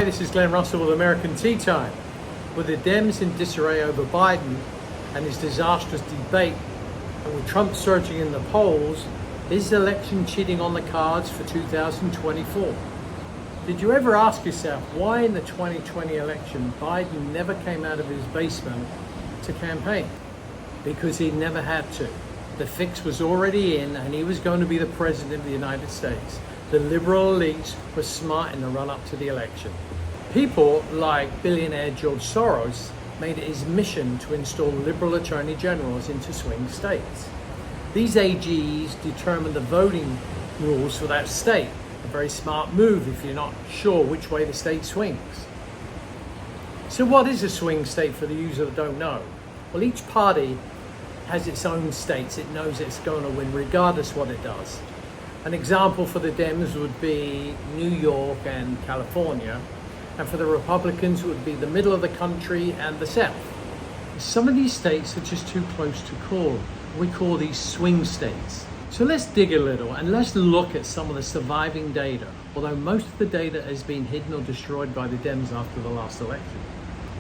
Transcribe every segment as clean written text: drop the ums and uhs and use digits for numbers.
Hi, this is Glenn Russell with American Tea Time. With the Dems in disarray over Biden and his disastrous debate, and with Trump surging in the polls, is election cheating on the cards for 2024? Did you ever ask yourself why in the 2020 election Biden never came out of his basement to campaign? Because he never had to. The fix was already in and he was going to be the president of the United States. The liberal elites were smart in the run-up to the election. People like billionaire George Soros made it his mission to install liberal attorney generals into swing states. These AGs determine the voting rules for that state. A very smart move if you're not sure which way the state swings. So what is a swing state for the user that don't know? Well, each party has its own states it knows it's going to win regardless what it does. An example for the Dems would be New York and California, and for the Republicans it would be the middle of the country and the South. Some of these states are just too close to call. We call these swing states. So let's dig a little and let's look at some of the surviving data, although most of the data has been hidden or destroyed by the Dems after the last election.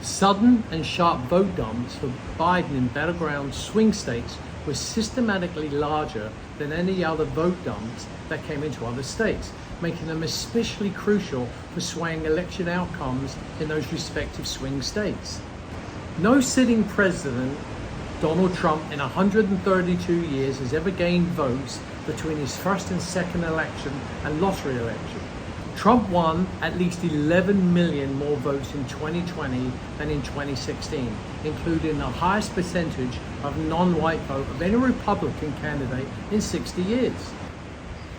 Sudden and sharp vote dumps for Biden in battleground swing states were systematically larger than any other vote dumps that came into other states, making them especially crucial for swaying election outcomes in those respective swing states. No sitting president, Donald Trump, in 132 years has ever gained votes between his first and second election and lost re-election. Trump won at least 11 million more votes in 2020 than in 2016, including the highest percentage of non-white vote of any Republican candidate in 60 years.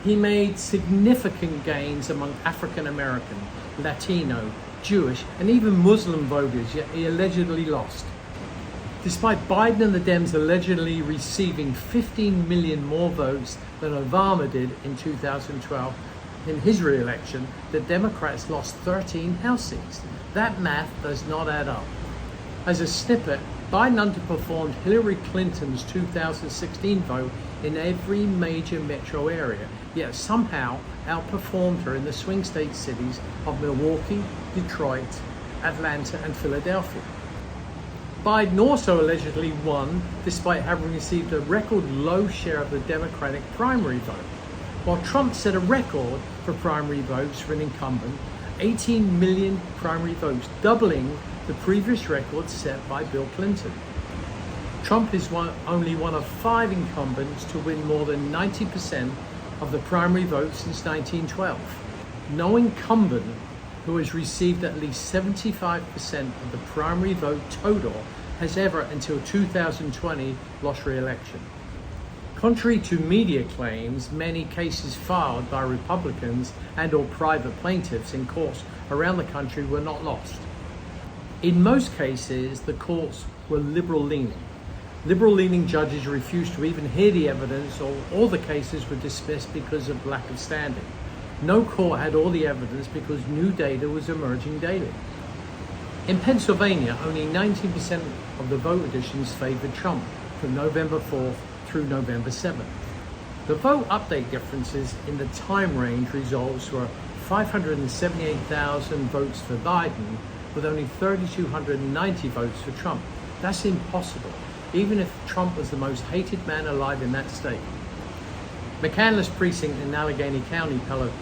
He made significant gains among African American, Latino, Jewish, and even Muslim voters, yet he allegedly lost. Despite Biden and the Dems allegedly receiving 15 million more votes than Obama did in 2012, in his re-election, the Democrats lost 13 House seats. That math does not add up. As a snippet, Biden underperformed Hillary Clinton's 2016 vote in every major metro area, yet somehow outperformed her in the swing state cities of Milwaukee, Detroit, Atlanta, and Philadelphia. Biden also allegedly won despite having received a record low share of the Democratic primary vote, while Trump set a record for primary votes for an incumbent, 18 million primary votes, doubling the previous record set by Bill Clinton. Trump is only one of 5 incumbents to win more than 90% of the primary votes since 1912. No incumbent who has received at least 75% of the primary vote total has ever, until 2020, lost re-election. Contrary to media claims, many cases filed by Republicans and or private plaintiffs in courts around the country were not lost. In most cases, the courts were liberal-leaning. Liberal-leaning judges refused to even hear the evidence, or all the cases were dismissed because of lack of standing. No court had all the evidence because new data was emerging daily. In Pennsylvania, only 19% of the vote additions favored Trump from November 4th through November 7th. The vote update differences in the time range results were 578,000 votes for Biden with only 3,290 votes for Trump. That's impossible, even if Trump was the most hated man alive in that state. McCandless precinct in Allegheny County,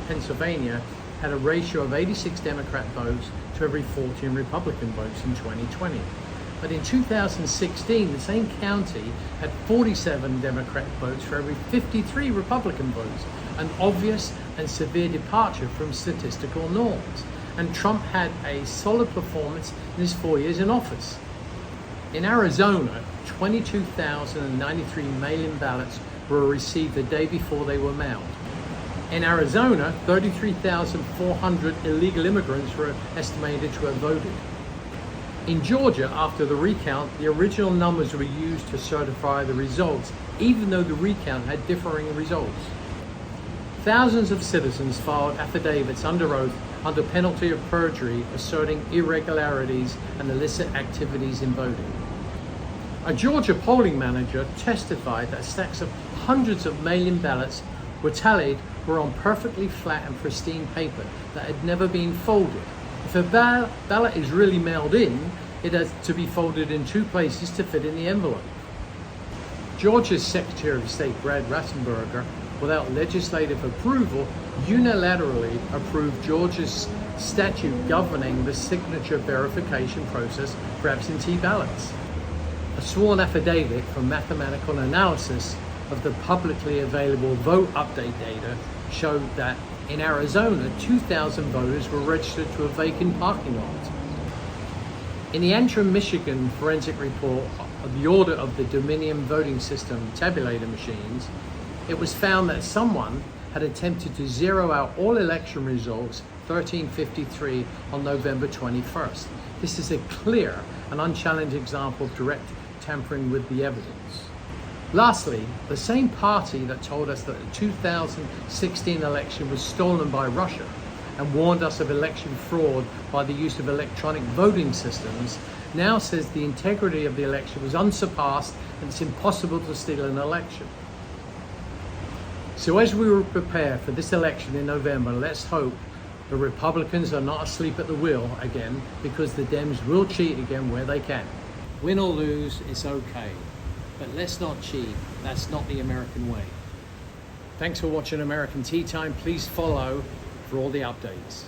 Pennsylvania, had a ratio of 86 Democrat votes to every 14 Republican votes in 2020. But in 2016, the same county had 47 Democrat votes for every 53 Republican votes, an obvious and severe departure from statistical norms. And Trump had a solid performance in his 4 years in office. In Arizona, 22,093 mail-in ballots were received the day before they were mailed. In Arizona, 33,400 illegal immigrants were estimated to have voted. In Georgia, after the recount, the original numbers were used to certify the results, even though the recount had differing results. Thousands of citizens filed affidavits under oath under penalty of perjury asserting irregularities and illicit activities in voting. A Georgia polling manager testified that stacks of hundreds of mail-in ballots were tallied were on perfectly flat and pristine paper that had never been folded. If a ballot is really mailed in, it has to be folded in two places to fit in the envelope. Georgia's Secretary of State Brad Raffensperger, without legislative approval, unilaterally approved Georgia's statute governing the signature verification process for absentee ballots. A sworn affidavit for mathematical analysis of the publicly available vote update data showed that in Arizona, 2,000 voters were registered to a vacant parking lot. In the Antrim, Michigan forensic report of the audit of the Dominion voting system tabulator machines, it was found that someone had attempted to zero out all election results 1353 on November 21st. This is a clear and unchallenged example of direct tampering with the evidence. Lastly, the same party that told us that the 2016 election was stolen by Russia and warned us of election fraud by the use of electronic voting systems now says the integrity of the election was unsurpassed and it's impossible to steal an election. So as we prepare for this election in November, let's hope the Republicans are not asleep at the wheel again, because the Dems will cheat again where they can. Win or lose, it's okay. But let's not cheat. That's not the American way. Thanks for watching American Tea Time. Please follow for all the updates.